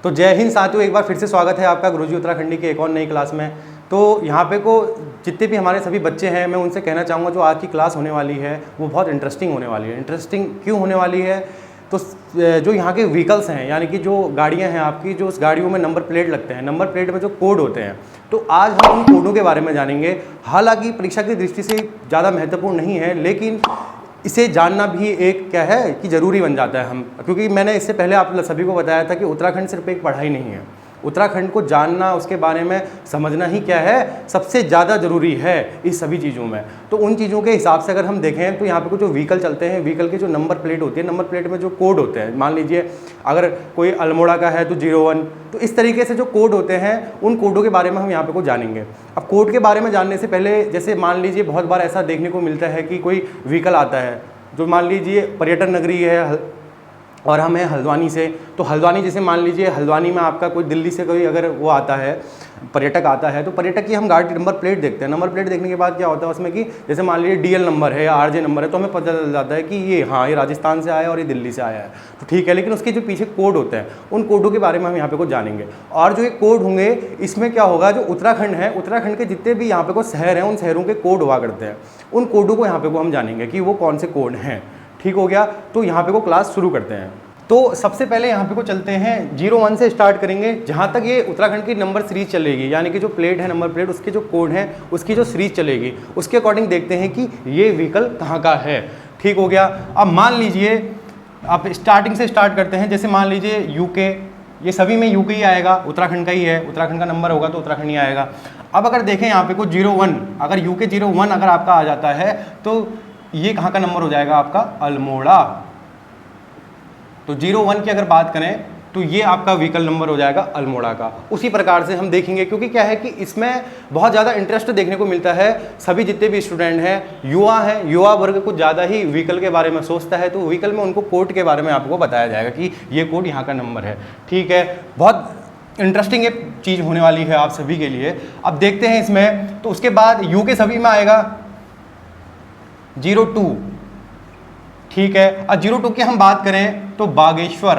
तो जय हिंद साथियों, एक बार फिर से स्वागत है आपका गुरुजी उत्तराखंडी की एक और नई क्लास में। तो यहाँ पे को जितने भी हमारे सभी बच्चे हैं, मैं उनसे कहना चाहूँगा जो आज की क्लास होने वाली है वो बहुत इंटरेस्टिंग होने वाली है। इंटरेस्टिंग क्यों होने वाली है? तो जो यहाँ के व्हीकल्स हैं, यानी कि जो गाड़ियाँ हैं आपकी, जो उस गाड़ियों में नंबर प्लेट लगते हैं, नंबर प्लेट में जो कोड होते हैं, तो आज हम उन कोडों के बारे में जानेंगे। हालांकि परीक्षा की दृष्टि से ज़्यादा महत्वपूर्ण नहीं है, लेकिन इसे जानना भी एक क्या है कि ज़रूरी बन जाता है क्योंकि मैंने इससे पहले आप सभी को बताया था कि उत्तराखंड सिर्फ एक पढ़ाई नहीं है। उत्तराखंड को जानना, उसके बारे में समझना ही क्या है सबसे ज़्यादा ज़रूरी है इस सभी चीज़ों में। तो उन चीज़ों के हिसाब से अगर हम देखें तो यहाँ पे कुछ जो व्हीकल चलते हैं, व्हीकल की जो नंबर प्लेट होती है, नंबर प्लेट में जो कोड होते हैं, मान लीजिए अगर कोई अल्मोड़ा का है तो 01, तो इस तरीके से जो कोड होते हैं उन कोडों के बारे में हम यहाँ पे को जानेंगे। अब कोड के बारे में जानने से पहले, जैसे मान लीजिए बहुत बार ऐसा देखने को मिलता है कि कोई व्हीकल आता है जो मान लीजिए पर्यटन नगरी है और हम हैं हल्द्वानी से, तो हल्द्वानी जैसे मान लीजिए हल्द्वानी में आपका कोई दिल्ली से कोई अगर वो आता है, पर्यटक आता है, तो पर्यटक की हम गाड़ी नंबर प्लेट देखते हैं। नंबर प्लेट देखने के बाद क्या होता है उसमें कि जैसे मान लीजिए DL नंबर है या RJ नंबर है, तो हमें पता चल जाता है कि ये हाँ, ये राजस्थान से आया है और ये दिल्ली से आया है, तो ठीक है। लेकिन उसके जो पीछे कोड होते हैं उन कोडों के बारे में हम यहाँ पे को जानेंगे। और जो ये कोड होंगे इसमें क्या होगा, जो उत्तराखंड है, उत्तराखंड के जितने भी यहाँ पे को शहर हैं उन शहरों के कोड हुआ करते हैं, उन कोडों को यहाँ पे को हम जानेंगे कि वो कौन से कोड हैं। ठीक हो गया, तो यहाँ पे को क्लास शुरू करते हैं। तो सबसे पहले यहाँ पे को चलते हैं 01 से स्टार्ट करेंगे। जहाँ तक ये उत्तराखंड की नंबर सीरीज चलेगी, यानी कि जो प्लेट है, नंबर प्लेट, उसके जो कोड हैं उसकी जो सीरीज चलेगी, उसके अकॉर्डिंग देखते हैं कि ये व्हीकल कहाँ का है। ठीक हो गया। अब मान लीजिए आप स्टार्टिंग से स्टार्ट करते हैं। जैसे मान लीजिए UK, ये सभी में UK ही आएगा, उत्तराखंड का ही है, उत्तराखंड का नंबर होगा तो उत्तराखंड ही आएगा। अब अगर देखें यहाँ पे को 01, अगर UK 01 अगर आपका आ जाता है तो ये कहाँ का नंबर हो जाएगा आपका? अल्मोड़ा। तो 01 की अगर बात करें तो ये आपका व्हीकल नंबर हो जाएगा अल्मोड़ा का। उसी प्रकार से हम देखेंगे, क्योंकि क्या है कि इसमें बहुत ज़्यादा इंटरेस्ट देखने को मिलता है। सभी जितने भी स्टूडेंट हैं, युवा हैं, युवा वर्ग कुछ ज़्यादा ही व्हीकल के बारे में सोचता है, तो व्हीकल में उनको कोड के बारे में आपको बताया जाएगा कि ये कोड यहाँ का नंबर है। ठीक है, बहुत इंटरेस्टिंग एक चीज़ होने वाली है आप सभी के लिए। अब देखते हैं इसमें, तो उसके बाद UK सभी में आएगा 02। ठीक है, अब 02 की हम बात करें तो बागेश्वर,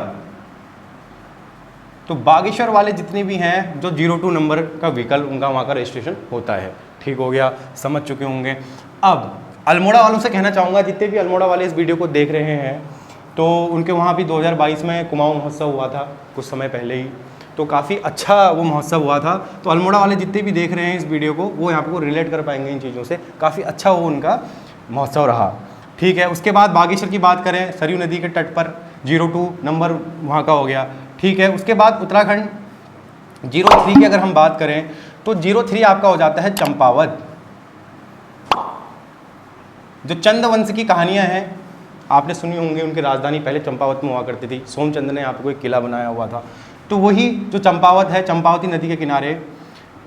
तो बागेश्वर वाले जितने भी हैं जो 02 नंबर का व्हीकल, उनका वहाँ का रजिस्ट्रेशन होता है। ठीक हो गया, समझ चुके होंगे। अब अल्मोड़ा वालों से कहना चाहूँगा, जितने भी अल्मोड़ा वाले इस वीडियो को देख रहे हैं, तो उनके वहाँ भी 2022 में कुमाऊँ महोत्सव हुआ था कुछ समय पहले ही, तो काफ़ी अच्छा वो महोत्सव हुआ था। तो अल्मोड़ा वाले जितने भी देख रहे हैं इस वीडियो को, वो यहाँ पर रिलेट कर पाएंगे इन चीज़ों से। काफ़ी अच्छा वो उनका महोत्सव रहा। ठीक है, उसके बाद बागेश्वर की बात करें, सरयू नदी के तट पर 02 नंबर वहाँ का हो गया। ठीक है, उसके बाद उत्तराखंड 03 की अगर हम बात करें तो 03 आपका हो जाता है चंपावत। जो चंद वंश की कहानियाँ हैं आपने सुनी होंगी, उनकी राजधानी पहले चंपावत में हुआ करती थी। सोमचंद ने यहाँ पे कोई किला बनाया हुआ था, तो वही जो चंपावत है, चंपावती नदी के किनारे,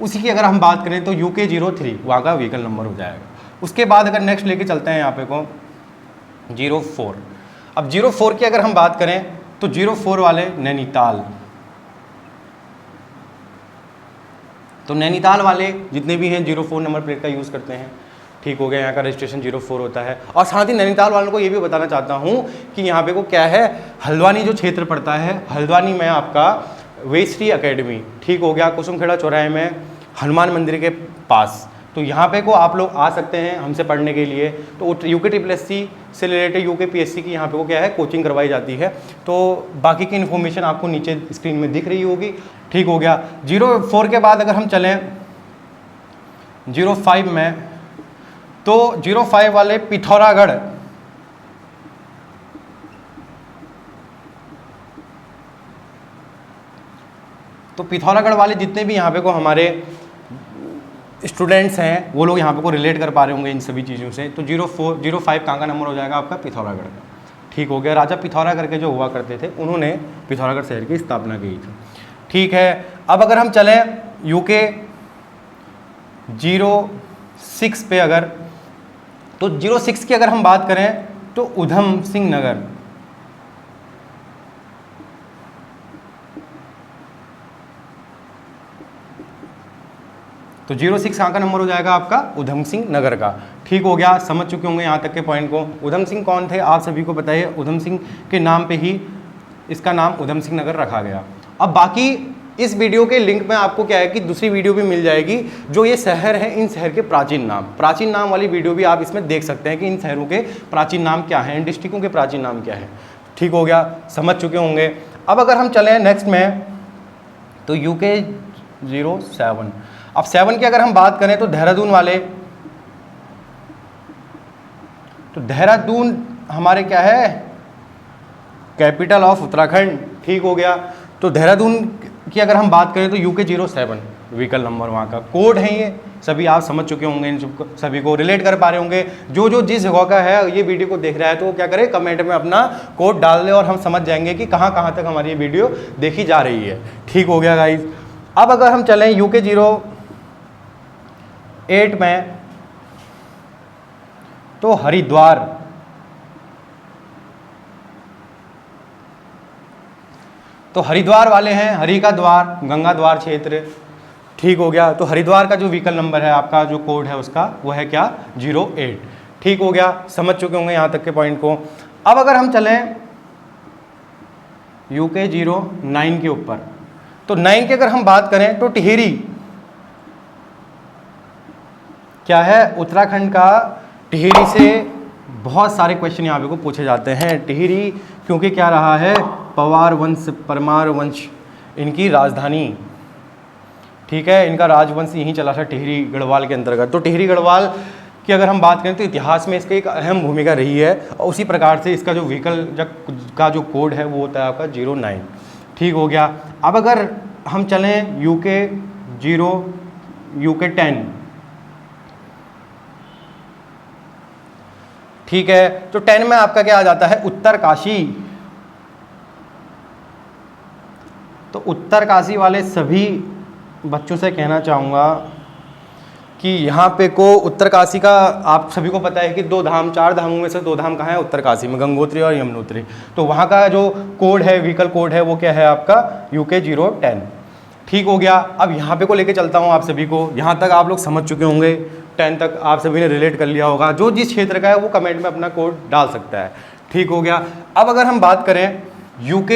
उसी की अगर हम बात करें तो UK 03 वहाँ का व्हीकल नंबर हो जाएगा। उसके बाद अगर नेक्स्ट लेके चलते हैं यहाँ पे को 04। अब 04 की अगर हम बात करें तो 04 वाले नैनीताल, तो नैनीताल वाले जितने भी हैं 04 नंबर प्लेट का यूज़ करते हैं। ठीक हो गया, यहाँ का रजिस्ट्रेशन 04 होता है। और साथ ही नैनीताल वालों को ये भी बताना चाहता हूँ कि यहाँ पे को क्या है, हल्द्वानी जो क्षेत्र पड़ता है, हल्द्वानी में आपका वेस्ट्री अकेडमी, ठीक हो गया, कुसुमखेड़ा चौराहे में हनुमान मंदिर के पास, तो यहाँ पे को आप लोग आ सकते हैं हमसे पढ़ने के लिए। तो UK SSC से रिलेटेड UK PSC की यहाँ पे को क्या है, कोचिंग करवाई जाती है। तो बाकी की इन्फॉर्मेशन आपको नीचे स्क्रीन में दिख रही होगी। ठीक हो गया। 04 के बाद अगर हम चलें 05 में, तो 05 वाले पिथौरागढ़, तो पिथौरागढ़ वाले जितने भी यहाँ पे को हमारे स्टूडेंट्स हैं वो लोग यहाँ पे को रिलेट कर पा रहे होंगे इन सभी चीज़ों से। तो 05 कहाँ का नंबर हो जाएगा आपका? पिथौरागढ़ का। ठीक हो गया। राजा पिथौरागढ़ के जो हुआ करते थे, उन्होंने पिथौरागढ़ शहर की स्थापना की थी। ठीक है, अब अगर हम चलें UK 06 पे, अगर तो 06 की अगर हम बात करें तो उधम सिंह नगर, तो 06 कहाँ का नंबर हो जाएगा आपका? उधम सिंह नगर का। ठीक हो गया, समझ चुके होंगे यहाँ तक के पॉइंट को। उधम सिंह कौन थे आप सभी को बताइए। उधम सिंह के नाम पे ही इसका नाम उधम सिंह नगर रखा गया। अब बाकी इस वीडियो के लिंक में आपको क्या है कि दूसरी वीडियो भी मिल जाएगी, जो ये शहर है इन शहर के प्राचीन नाम वाली वीडियो भी आप इसमें देख सकते हैं कि इन शहरों के प्राचीन नाम क्या हैं, इन डिस्ट्रिक्टों के प्राचीन नाम क्या है। ठीक हो गया, समझ चुके होंगे। अब अगर हम चलें नेक्स्ट में तो UK 07। अब 7 की अगर हम बात करें तो देहरादून वाले, तो देहरादून हमारे क्या है, कैपिटल ऑफ उत्तराखंड। ठीक हो गया, तो देहरादून की अगर हम बात करें तो UK 07 व्हीकल नंबर वहाँ का कोड है। ये सभी आप समझ चुके होंगे, इन सभी को रिलेट कर पा रहे होंगे। जो जिस जगह का है ये वीडियो को देख रहा है तो क्या करे, कमेंट में अपना कोड डाल दे और हम समझ जाएंगे कि कहाँ कहाँ तक हमारी ये वीडियो देखी जा रही है। ठीक हो गया गाइज। अब अगर हम चलें UK 08 में तो हरिद्वार, तो हरिद्वार वाले हैं हरि का द्वार, गंगा द्वार क्षेत्र। ठीक हो गया, तो हरिद्वार का जो व्हीकल नंबर है आपका, जो कोड है उसका, वो है क्या, 08। ठीक हो गया, समझ चुके होंगे यहाँ तक के पॉइंट को। अब अगर हम चलें UK 09 के ऊपर, तो 9 की अगर हम बात करें तो टिहरी क्या है, उत्तराखंड का। टिहरी से बहुत सारे क्वेश्चन यहाँ पे को पूछे जाते हैं। टिहरी क्योंकि क्या रहा है, पवार वंश, परमार वंश इनकी राजधानी। ठीक है, इनका राजवंश यहीं चला था टिहरी गढ़वाल के अंतर्गत। तो टिहरी गढ़वाल की अगर हम बात करें तो इतिहास में इसकी एक अहम भूमिका रही है, और उसी प्रकार से इसका जो व्हीकल का जो कोड है वो होता है आपका 09। ठीक हो गया। अब अगर हम चलें UK 10, ठीक है, तो 10 में आपका क्या आ जाता है, उत्तरकाशी। तो उत्तरकाशी वाले सभी बच्चों से कहना चाहूँगा कि यहाँ पे को उत्तरकाशी का आप सभी को पता है कि 2 धाम, 4 धामों में से 2 धाम कहाँ है, उत्तरकाशी में, गंगोत्री और यमुनोत्री। तो वहाँ का जो कोड है, व्हीकल कोड है, वो क्या है आपका UK 010। ठीक हो गया। अब यहाँ पे को लेके चलता हूँ आप सभी को। यहाँ तक आप लोग समझ चुके होंगे, 10 तक आप सभी ने रिलेट कर लिया होगा। जो जिस क्षेत्र का है वो कमेंट में अपना कोड डाल सकता है। ठीक हो गया। अब अगर हम बात करें UK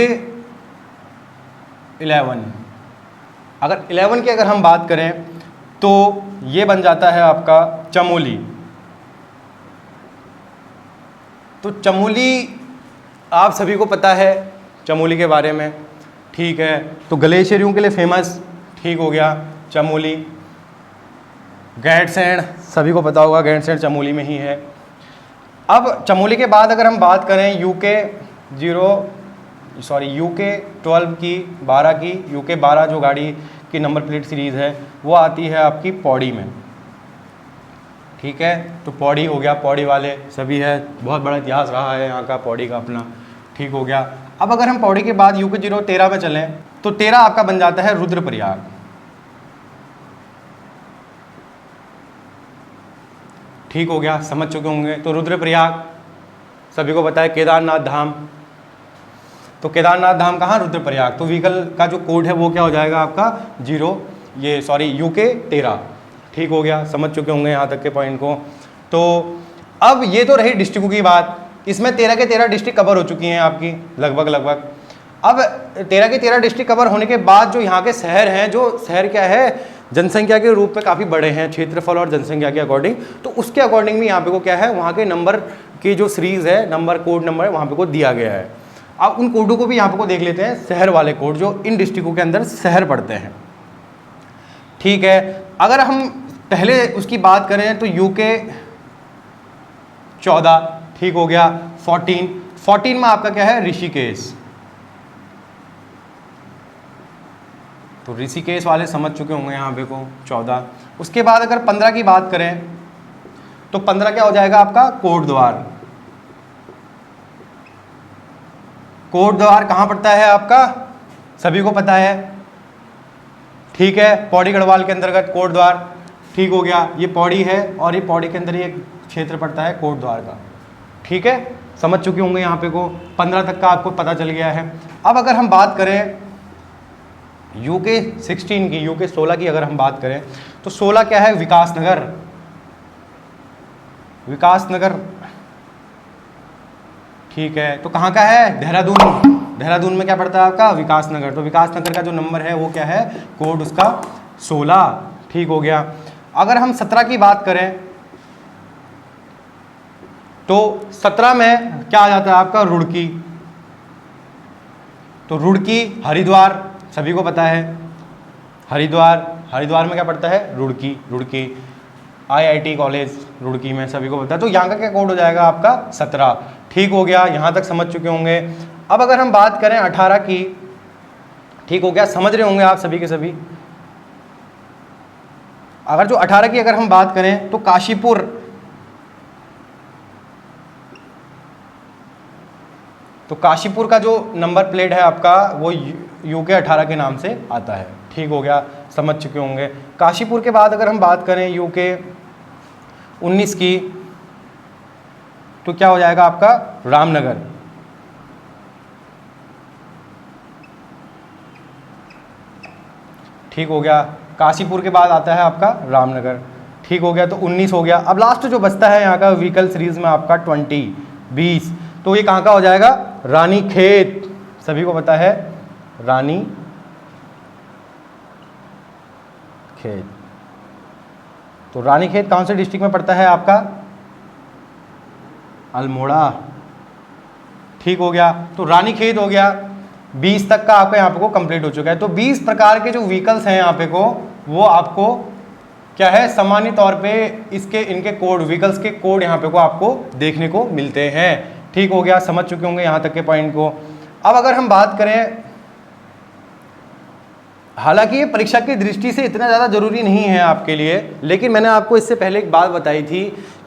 11, अगर 11 की अगर हम बात करें तो ये बन जाता है आपका चमोली। तो चमोली आप सभी को पता है चमोली के बारे में। ठीक है, तो ग्लेशियरों के लिए फेमस। ठीक हो गया, चमोली। गैरसैंण सभी को पता होगा, गैरसैंण चमोली में ही है। अब चमोली के बाद अगर हम बात करें UK 12 की, 12 की, UK 12 जो गाड़ी की नंबर प्लेट सीरीज़ है वो आती है आपकी पौड़ी में। ठीक है, तो पौड़ी हो गया, पौड़ी वाले सभी है, बहुत बड़ा इतिहास रहा है यहाँ का, पौड़ी का अपना। ठीक हो गया। अब अगर हम पौड़ी के बाद UK 013 में चलें तो 13 आपका बन जाता है रुद्रप्रयाग। ठीक हो गया, समझ चुके होंगे। तो रुद्रप्रयाग सभी को पता है, केदारनाथ धाम। तो केदारनाथ धाम कहाँ, रुद्रप्रयाग। तो व्हीकल का जो कोड है वो क्या हो जाएगा आपका UK 13। ठीक हो गया, समझ चुके होंगे यहाँ तक के पॉइंट को। तो अब ये तो रही डिस्ट्रिक्टों की बात। इसमें 13 के 13 डिस्ट्रिक्ट कवर हो चुकी हैं आपकी लगभग। अब 13 के 13 डिस्ट्रिक्ट कवर होने के बाद जो यहाँ के शहर हैं, जो शहर क्या है, जनसंख्या के रूप में काफ़ी बड़े हैं, क्षेत्रफल और जनसंख्या के अकॉर्डिंग। तो उसके अकॉर्डिंग भी यहाँ पे को क्या है, वहाँ के नंबर की जो सीरीज़ है, नंबर कोड नंबर वहाँ पे को दिया गया है। अब उन कोडों को भी यहाँ पे को देख लेते हैं, शहर वाले कोड जो इन डिस्ट्रिक्टों के अंदर शहर पड़ते हैं। ठीक है, अगर हम पहले उसकी बात करें तो UK 14। ठीक हो गया। 14 में आपका क्या है, ऋषिकेश। तो ऋषिकेश वाले समझ चुके होंगे यहाँ पे को 14। उसके बाद अगर 15 की बात करें तो 15 क्या हो जाएगा आपका, कोटद्वार। कोटद्वार कहाँ पड़ता है आपका, सभी को पता है। ठीक है, पौड़ी गढ़वाल के अंतर्गत कोटद्वार। ठीक हो गया, ये पौड़ी है और ये पौड़ी के अंदर ही एक क्षेत्र पड़ता है कोटद्वार का। ठीक है, समझ चुके होंगे यहाँ पे को। 15 तक का आपको पता चल गया है। अब अगर हम बात करें UK 16 की, UK 16 की अगर हम बात करें तो 16 क्या है, विकासनगर। विकासनगर। ठीक है, तो कहाँ का है, देहरादून। देहरादून में क्या पड़ता है आपका विकास नगर, तो विकास नगर का जो नंबर है वो क्या है, कोड उसका 16। ठीक हो गया। अगर हम 17 की बात करें तो 17 में क्या आ जाता है आपका रुड़की, तो रुड़की हरिद्वार सभी को पता है, हरिद्वार में क्या पड़ता है रुड़की IIT कॉलेज रुड़की में सभी को पता है। तो यहाँ का क्या कोड हो जाएगा आपका 17। ठीक हो गया, यहाँ तक समझ चुके होंगे। अब अगर हम बात करें 18 की, ठीक हो गया, समझ रहे होंगे आप सभी के सभी। अगर जो 18 की अगर हम बात करें तो काशीपुर, तो काशीपुर का जो नंबर प्लेट है आपका वो UK 18 के नाम से आता है। ठीक हो गया, समझ चुके होंगे। काशीपुर के बाद अगर हम बात करें UK 19 की, तो क्या हो जाएगा आपका रामनगर। ठीक हो गया, काशीपुर के बाद आता है आपका रामनगर। ठीक हो गया, तो 19 हो गया। अब लास्ट जो बचता है यहाँ का व्हीकल सीरीज में आपका 20, तो ये कहाँ का हो जाएगा, रानीखेत, सभी को पता है रानीखेत। तो रानीखेत कौन से डिस्ट्रिक्ट में पड़ता है आपका, अल्मोड़ा। ठीक हो गया, तो रानीखेत हो गया। 20 तक का आपका यहाँ पे को कंप्लीट हो चुका है। तो 20 प्रकार के जो व्हीकल्स हैं यहाँ पे को, वो आपको क्या है, सामान्य तौर पे इनके कोड, व्हीकल्स के कोड यहाँ पे को आपको देखने को मिलते हैं। ठीक हो गया, समझ चुके होंगे यहाँ तक के पॉइंट को। अब अगर हम बात करें, हालांकि ये परीक्षा की दृष्टि से इतना ज़्यादा जरूरी नहीं है आपके लिए, लेकिन मैंने आपको इससे पहले एक बात बताई थी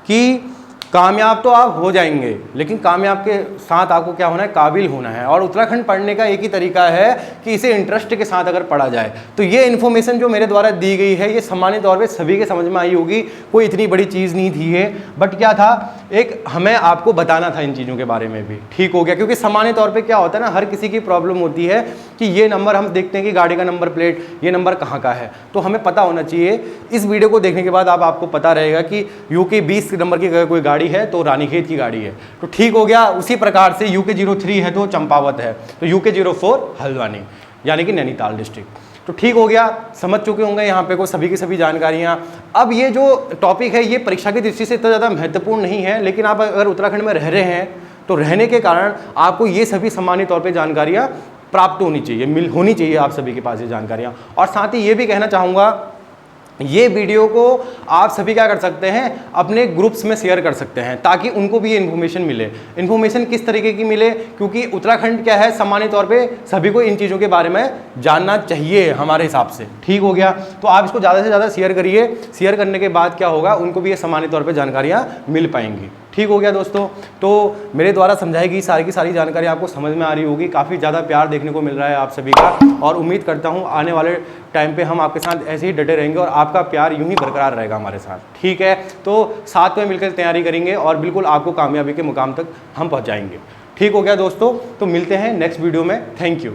कि कामयाब तो आप हो जाएंगे, लेकिन कामयाब के साथ आपको क्या होना है, काबिल होना है। और उत्तराखंड पढ़ने का एक ही तरीका है कि इसे इंटरेस्ट के साथ अगर पढ़ा जाए तो ये इन्फॉर्मेशन जो मेरे द्वारा दी गई है ये सामान्य तौर पे सभी के समझ में आई होगी, कोई इतनी बड़ी चीज़ नहीं थी ये, बट क्या था, एक हमें आपको बताना था इन चीज़ों के बारे में भी। ठीक हो गया, क्योंकि सामान्य तौर पर क्या होता है ना, हर किसी की प्रॉब्लम होती है कि ये नंबर, हम देखते हैं कि गाड़ी का नंबर प्लेट, ये नंबर कहाँ का है, तो हमें पता होना चाहिए। इस वीडियो को देखने के बाद आपको पता रहेगा कि UK 20 नंबर की कोई गाड़ी है तो रानीखेत की गाड़ी है, तो ठीक हो गया। उसी प्रकार से UK 03 है तो चंपावत है, तो UK 04 हल्द्वानी यानी कि नैनीताल डिस्ट्रिक्ट। तो ठीक हो गया, समझ चुके होंगे यहाँ पे को सभी की सभी जानकारियाँ। अब ये जो टॉपिक है ये परीक्षा की दृष्टि से इतना ज़्यादा महत्वपूर्ण नहीं है, लेकिन आप अगर उत्तराखंड में रह रहे हैं तो रहने के कारण आपको ये सभी सामान्य तौर पर जानकारियाँ प्राप्त होनी चाहिए, होनी चाहिए आप सभी के पास ये जानकारियाँ। और साथ ही ये भी कहना चाहूँगा, ये वीडियो को आप सभी क्या कर सकते हैं, अपने ग्रुप्स में शेयर कर सकते हैं, ताकि उनको भी ये इन्फॉर्मेशन मिले। इन्फॉर्मेशन किस तरीके की मिले, क्योंकि उत्तराखंड क्या है, सामान्य तौर पे सभी को इन चीज़ों के बारे में जानना चाहिए हमारे हिसाब से। ठीक हो गया, तो आप इसको ज़्यादा से ज़्यादा शेयर करिए। शेयर करने के बाद क्या होगा, उनको भी ये सामान्य तौर पर जानकारियाँ मिल पाएंगी। ठीक हो गया दोस्तों, तो मेरे द्वारा समझाई गई सारी की सारी जानकारी आपको समझ में आ रही होगी। काफ़ी ज़्यादा प्यार देखने को मिल रहा है आप सभी का, और उम्मीद करता हूँ आने वाले टाइम पे हम आपके साथ ऐसे ही डटे रहेंगे और आपका प्यार यूं ही बरकरार रहेगा हमारे साथ। ठीक है, तो साथ में मिलकर तैयारी करेंगे और बिल्कुल आपको कामयाबी के मुकाम तक हम पहुँचाएंगे। ठीक हो गया दोस्तों, तो मिलते हैं नेक्स्ट वीडियो में। Thank you.